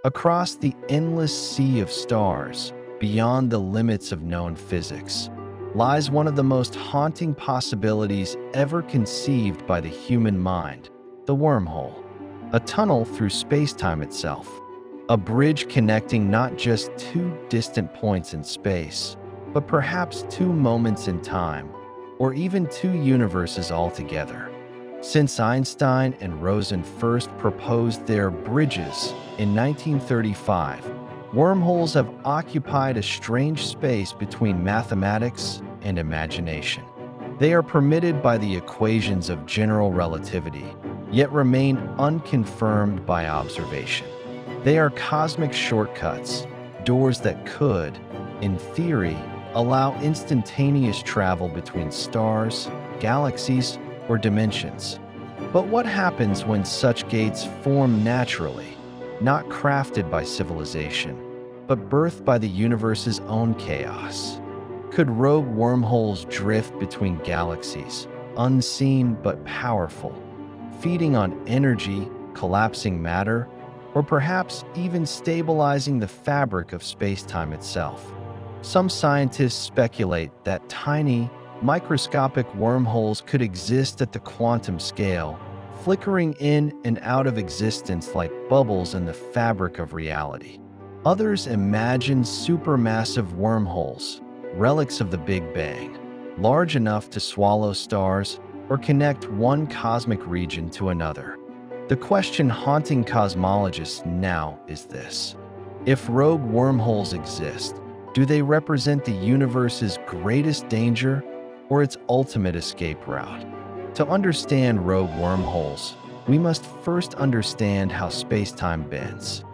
Across the endless sea of stars, beyond the limits of known physics, lies one of the most haunting possibilities ever conceived by the human mind: the wormhole. A tunnel through space-time itself. A bridge connecting not just two distant points in space, but perhaps two moments in time, or even two universes altogether. Since Einstein and Rosen first proposed their bridges in 1935, wormholes have occupied a strange space between mathematics and imagination. They are permitted by the equations of general relativity, yet remain unconfirmed by observation. They are cosmic shortcuts, doors that could, in theory, allow instantaneous travel between stars, galaxies, or dimensions. But what happens when such gates form naturally, not crafted by civilization, but birthed by the universe's own chaos? Could rogue wormholes drift between galaxies, unseen but powerful, feeding on energy, collapsing matter, or perhaps even stabilizing the fabric of space-time itself? Some scientists speculate that tiny, microscopic wormholes could exist at the quantum scale, flickering in and out of existence like bubbles in the fabric of reality. Others imagine supermassive wormholes, relics of the Big Bang, large enough to swallow stars or connect one cosmic region to another. The question haunting cosmologists now is this: if rogue wormholes exist, do they represent the universe's greatest danger or its ultimate escape route? To understand rogue wormholes, we must first understand how space-time bends.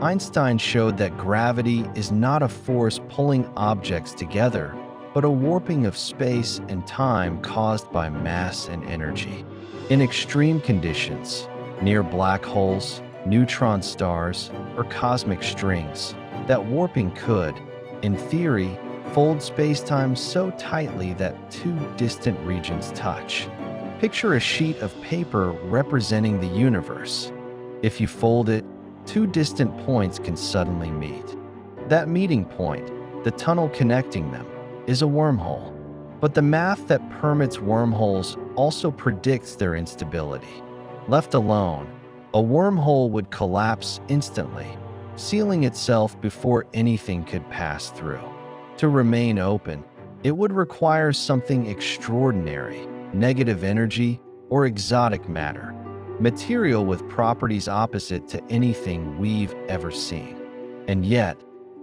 Einstein showed that gravity is not a force pulling objects together, but a warping of space and time caused by mass and energy. In extreme conditions, near black holes, neutron stars, or cosmic strings, that warping could, in theory, fold spacetime so tightly that two distant regions touch. Picture a sheet of paper representing the universe. If you fold it, two distant points can suddenly meet. That meeting point, the tunnel connecting them, is a wormhole. But the math that permits wormholes also predicts their instability. Left alone, a wormhole would collapse instantly, sealing itself before anything could pass through. To remain open, it would require something extraordinary: negative energy or exotic matter, material with properties opposite to anything we've ever seen. And yet,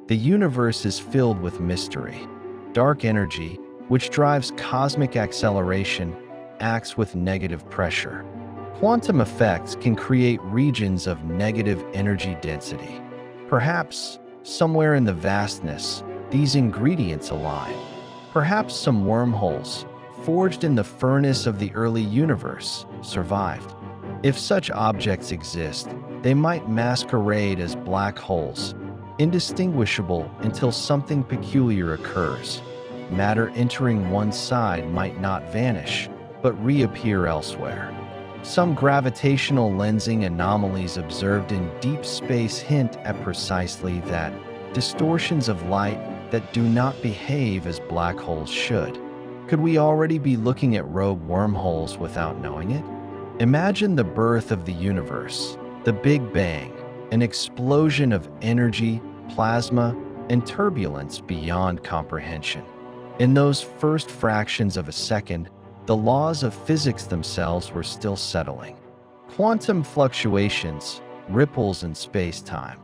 the universe is filled with mystery. Dark energy, which drives cosmic acceleration, acts with negative pressure. Quantum effects can create regions of negative energy density. Perhaps, somewhere in the vastness, these ingredients align. Perhaps some wormholes, forged in the furnace of the early universe, survived. If such objects exist, they might masquerade as black holes, indistinguishable until something peculiar occurs. Matter entering one side might not vanish, but reappear elsewhere. Some gravitational lensing anomalies observed in deep space hint at precisely that: distortions of light that do not behave as black holes should. Could we already be looking at rogue wormholes without knowing it? Imagine the birth of the universe, the Big Bang, an explosion of energy, plasma, and turbulence beyond comprehension. In those first fractions of a second, the laws of physics themselves were still settling. Quantum fluctuations, ripples in space-time,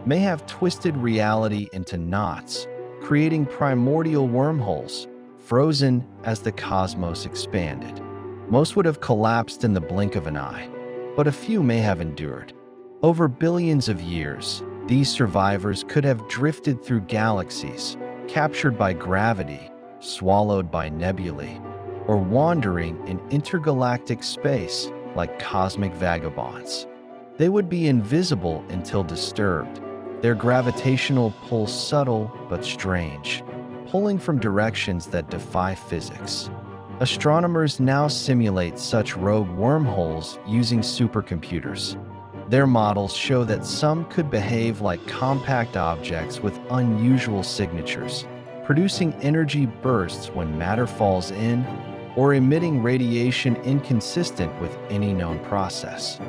may have twisted reality into knots, creating primordial wormholes, frozen as the cosmos expanded. Most would have collapsed in the blink of an eye, but a few may have endured. Over billions of years, these survivors could have drifted through galaxies, captured by gravity, swallowed by nebulae, or wandering in intergalactic space like cosmic vagabonds. They would be invisible until disturbed, their gravitational pull subtle but strange, pulling from directions that defy physics. Astronomers now simulate such rogue wormholes using supercomputers. Their models show that some could behave like compact objects with unusual signatures, producing energy bursts when matter falls in or emitting radiation inconsistent with any known process.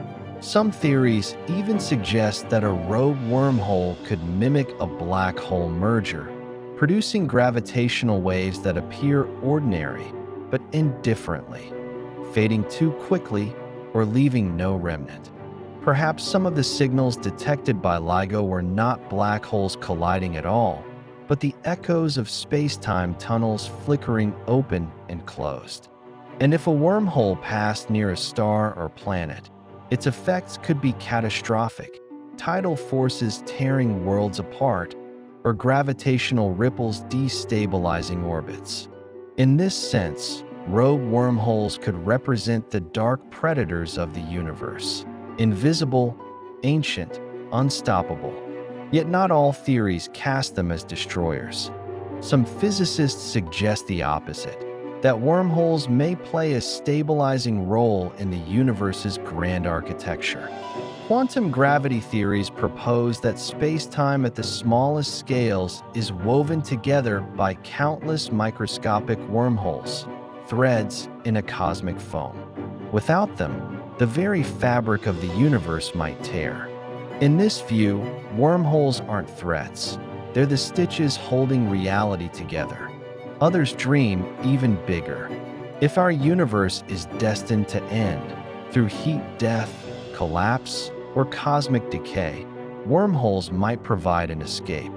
Some theories even suggest that a rogue wormhole could mimic a black hole merger, producing gravitational waves that appear ordinary but indifferently, fading too quickly or leaving no remnant. Perhaps some of the signals detected by LIGO were not black holes colliding at all, but the echoes of space-time tunnels flickering open and closed. And if a wormhole passed near a star or planet, its effects could be catastrophic: tidal forces tearing worlds apart, or gravitational ripples destabilizing orbits. In this sense, rogue wormholes could represent the dark predators of the universe. Invisible, ancient, unstoppable. Yet not all theories cast them as destroyers. Some physicists suggest the opposite, that wormholes may play a stabilizing role in the universe's grand architecture. Quantum gravity theories propose that space-time at the smallest scales is woven together by countless microscopic wormholes, threads in a cosmic foam. Without them, the very fabric of the universe might tear. In this view, wormholes aren't threats. They're the stitches holding reality together. Others dream even bigger. If our universe is destined to end through heat death, collapse, or cosmic decay, wormholes might provide an escape.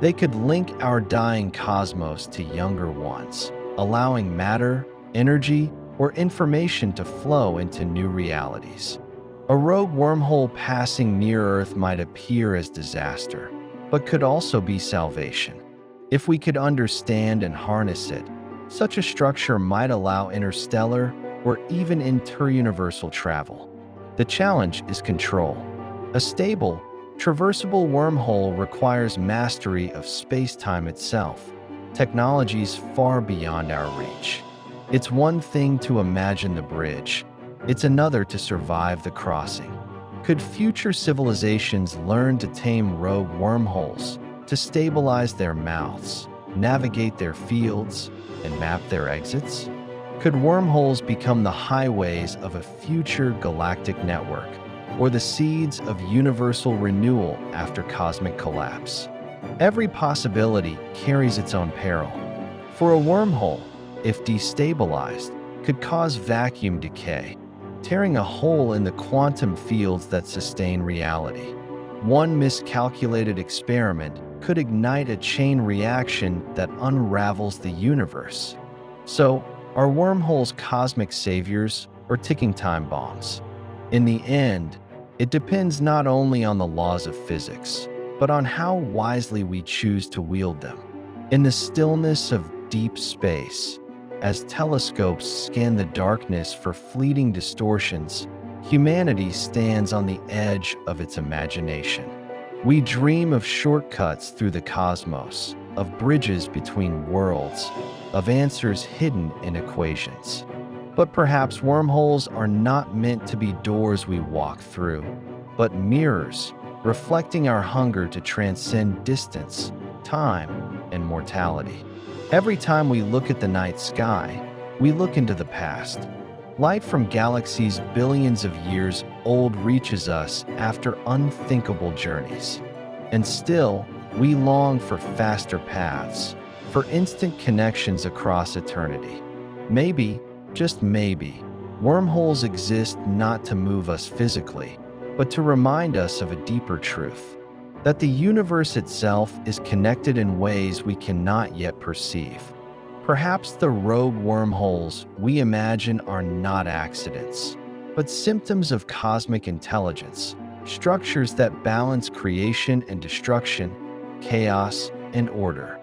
They could link our dying cosmos to younger ones, allowing matter, energy, or information to flow into new realities. A rogue wormhole passing near Earth might appear as disaster, but could also be salvation. If we could understand and harness it, such a structure might allow interstellar or even interuniversal travel. The challenge is control. A stable, traversable wormhole requires mastery of space-time itself, technologies far beyond our reach. It's one thing to imagine the bridge. It's another to survive the crossing. Could future civilizations learn to tame rogue wormholes, to stabilize their mouths, navigate their fields, and map their exits? Could wormholes become the highways of a future galactic network, or the seeds of universal renewal after cosmic collapse? Every possibility carries its own peril. For a wormhole, if destabilized, could cause vacuum decay, tearing a hole in the quantum fields that sustain reality. One miscalculated experiment could ignite a chain reaction that unravels the universe. So, are wormholes cosmic saviors or ticking time bombs? In the end, it depends not only on the laws of physics, but on how wisely we choose to wield them. In the stillness of deep space, as telescopes scan the darkness for fleeting distortions, humanity stands on the edge of its imagination. We dream of shortcuts through the cosmos, of bridges between worlds, of answers hidden in equations. But perhaps wormholes are not meant to be doors we walk through, but mirrors, reflecting our hunger to transcend distance, time, and mortality. Every time we look at the night sky, we look into the past. Light from galaxies billions of years old reaches us after unthinkable journeys. And still, we long for faster paths, for instant connections across eternity. Maybe, just maybe, wormholes exist not to move us physically, but to remind us of a deeper truth: that the universe itself is connected in ways we cannot yet perceive. Perhaps the rogue wormholes we imagine are not accidents, but symptoms of cosmic intelligence, structures that balance creation and destruction, chaos and order.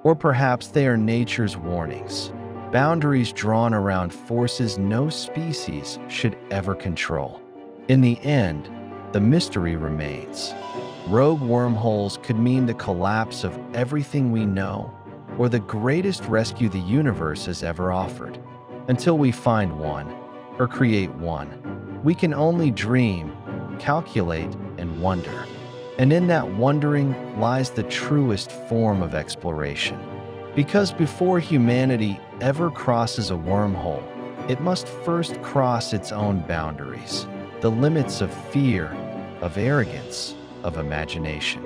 Or perhaps they are nature's warnings, boundaries drawn around forces no species should ever control. In the end, the mystery remains. Rogue wormholes could mean the collapse of everything we know, or the greatest rescue the universe has ever offered. Until we find one, or create one, we can only dream, calculate, and wonder. And in that wondering lies the truest form of exploration. Because before humanity ever crosses a wormhole, it must first cross its own boundaries, the limits of fear, of arrogance, of imagination.